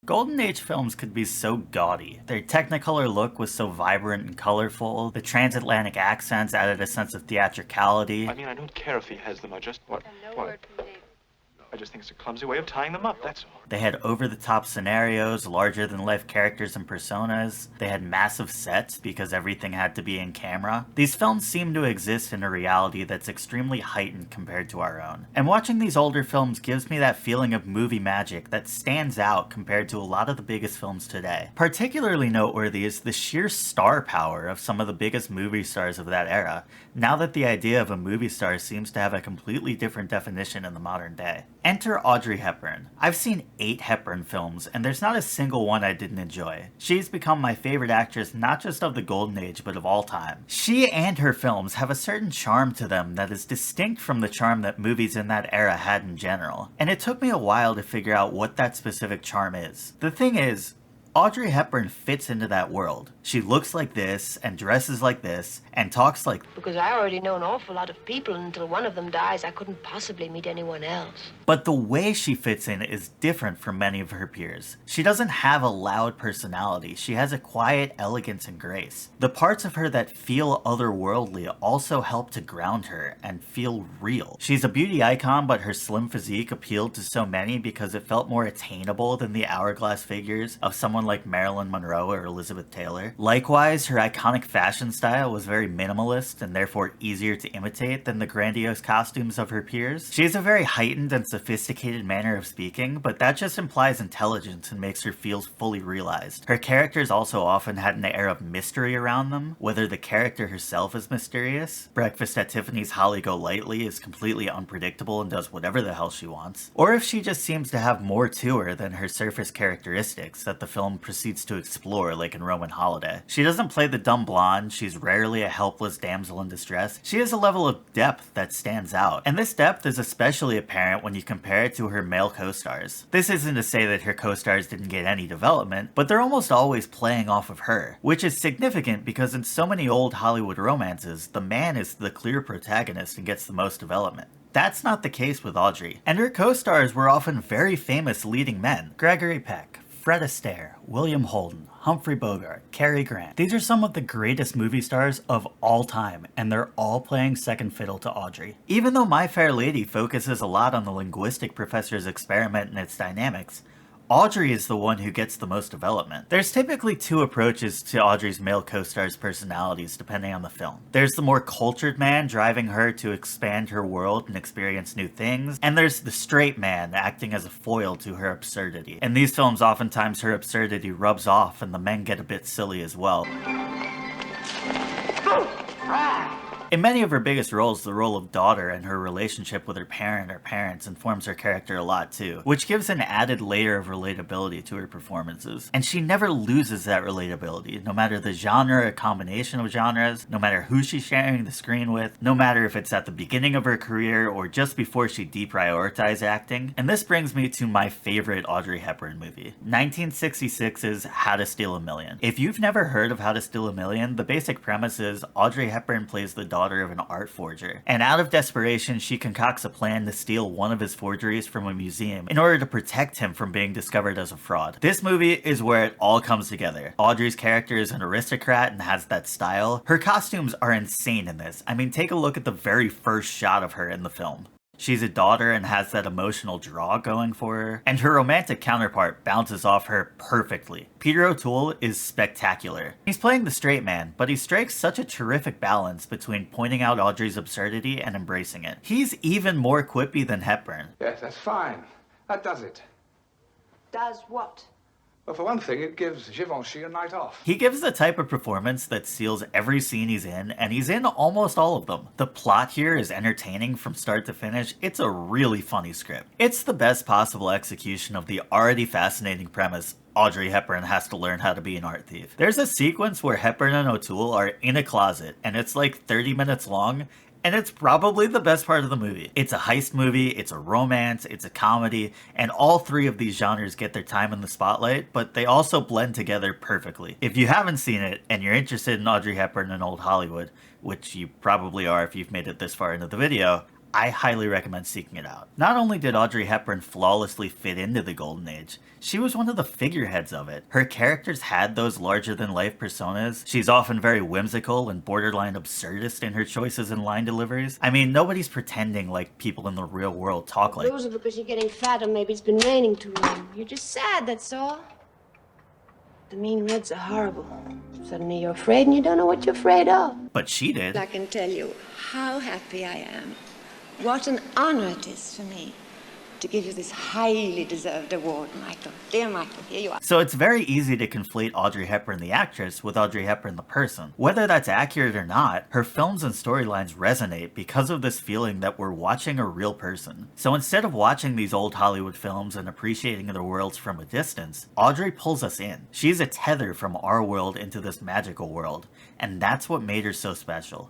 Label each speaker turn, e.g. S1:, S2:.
S1: Golden Age films could be so gaudy. Their Technicolor look was so vibrant and colorful, the transatlantic accents added a sense of theatricality.
S2: I mean, I don't care if he has them, I just... What? I just think it's a clumsy way of tying them up, that's all.
S1: They had over-the-top scenarios, larger-than-life characters and personas. They had massive sets because everything had to be in camera. These films seem to exist in a reality that's extremely heightened compared to our own. And watching these older films gives me that feeling of movie magic that stands out compared to a lot of the biggest films today. Particularly noteworthy is the sheer star power of some of the biggest movie stars of that era, now that the idea of a movie star seems to have a completely different definition in the modern day. Enter Audrey Hepburn. I've seen 8 Hepburn films, and there's not a single one I didn't enjoy. She's become my favorite actress not just of the Golden Age, but of all time. She and her films have a certain charm to them that is distinct from the charm that movies in that era had in general, and it took me a while to figure out what that specific charm is. The thing is, Audrey Hepburn fits into that world. She looks like this, and dresses like this, and talks like...
S3: Because I already know an awful lot of people, and until one of them dies, I couldn't possibly meet anyone else.
S1: But the way she fits in is different from many of her peers. She doesn't have a loud personality, she has a quiet elegance and grace. The parts of her that feel otherworldly also help to ground her and feel real. She's a beauty icon, but her slim physique appealed to so many because it felt more attainable than the hourglass figures of someone like Marilyn Monroe or Elizabeth Taylor. Likewise, her iconic fashion style was very minimalist and therefore easier to imitate than the grandiose costumes of her peers. She has a very heightened and sophisticated manner of speaking, but that just implies intelligence and makes her feel fully realized. Her characters also often had an air of mystery around them, whether the character herself is mysterious, Breakfast at Tiffany's Holly Golightly is completely unpredictable and does whatever the hell she wants, or if she just seems to have more to her than her surface characteristics that the film proceeds to explore, like in Roman Holiday. She doesn't play the dumb blonde, she's rarely a helpless damsel in distress. She has a level of depth that stands out, and this depth is especially apparent when you compare it to her male co-stars. This isn't to say that her co-stars didn't get any development, but they're almost always playing off of her, which is significant because in so many old Hollywood romances, the man is the clear protagonist and gets the most development. That's not the case with Audrey, and her co-stars were often very famous leading men. Gregory Peck, Fred Astaire, William Holden, Humphrey Bogart, Cary Grant. These are some of the greatest movie stars of all time, and they're all playing second fiddle to Audrey. Even though My Fair Lady focuses a lot on the linguistic professor's experiment and its dynamics, Audrey is the one who gets the most development. There's typically 2 approaches to Audrey's male co-stars' personalities depending on the film. There's the more cultured man driving her to expand her world and experience new things, and there's the straight man acting as a foil to her absurdity. In these films, oftentimes her absurdity rubs off and the men get a bit silly as well. In many of her biggest roles, the role of daughter and her relationship with her parent or parents informs her character a lot too, which gives an added layer of relatability to her performances. And she never loses that relatability, no matter the genre or combination of genres, no matter who she's sharing the screen with, no matter if it's at the beginning of her career or just before she deprioritized acting. And this brings me to my favorite Audrey Hepburn movie, 1966's How to Steal a Million. If you've never heard of How to Steal a Million, the basic premise is Audrey Hepburn plays the daughter of an art forger, and out of desperation she concocts a plan to steal one of his forgeries from a museum in order to protect him from being discovered as a fraud. This movie is where it all comes together. Audrey's character is an aristocrat and has that style. Her costumes are insane in this. I mean, take a look at the very first shot of her in the film. She's a daughter and has that emotional draw going for her, and her romantic counterpart bounces off her perfectly. Peter O'Toole is spectacular. He's playing the straight man, but he strikes such a terrific balance between pointing out Audrey's absurdity and embracing it. He's even more quippy than Hepburn.
S4: Yes, that's fine. That does it.
S3: Does what?
S4: Well, for one thing, it gives Givenchy a night off.
S1: He gives the type of performance that seals every scene he's in, and he's in almost all of them. The plot here is entertaining from start to finish. It's a really funny script. It's the best possible execution of the already fascinating premise Audrey Hepburn has to learn how to be an art thief. There's a sequence where Hepburn and O'Toole are in a closet, and it's like 30 minutes long, and it's probably the best part of the movie. It's a heist movie, it's a romance, it's a comedy, and all 3 of these genres get their time in the spotlight, but they also blend together perfectly. If you haven't seen it, and you're interested in Audrey Hepburn and old Hollywood, which you probably are if you've made it this far into the video, I highly recommend seeking it out. Not only did Audrey Hepburn flawlessly fit into the Golden Age, she was one of the figureheads of it. Her characters had those larger-than-life personas. She's often very whimsical and borderline absurdist in her choices and line deliveries. I mean, nobody's pretending like people in the real world talk like.
S3: Those are because you're getting fat, or maybe it's been raining too long. You're just sad, that's all. The mean Reds are horrible. Suddenly you're afraid and you don't know what you're afraid of.
S1: But she did.
S5: I can tell you how happy I am. What an honor it is for me to give you this highly deserved award, Michael. Dear Michael, here you are.
S1: So it's very easy to conflate Audrey Hepburn the actress with Audrey Hepburn the person. Whether that's accurate or not, her films and storylines resonate because of this feeling that we're watching a real person. So instead of watching these old Hollywood films and appreciating their worlds from a distance, Audrey pulls us in. She's a tether from our world into this magical world, and that's what made her so special.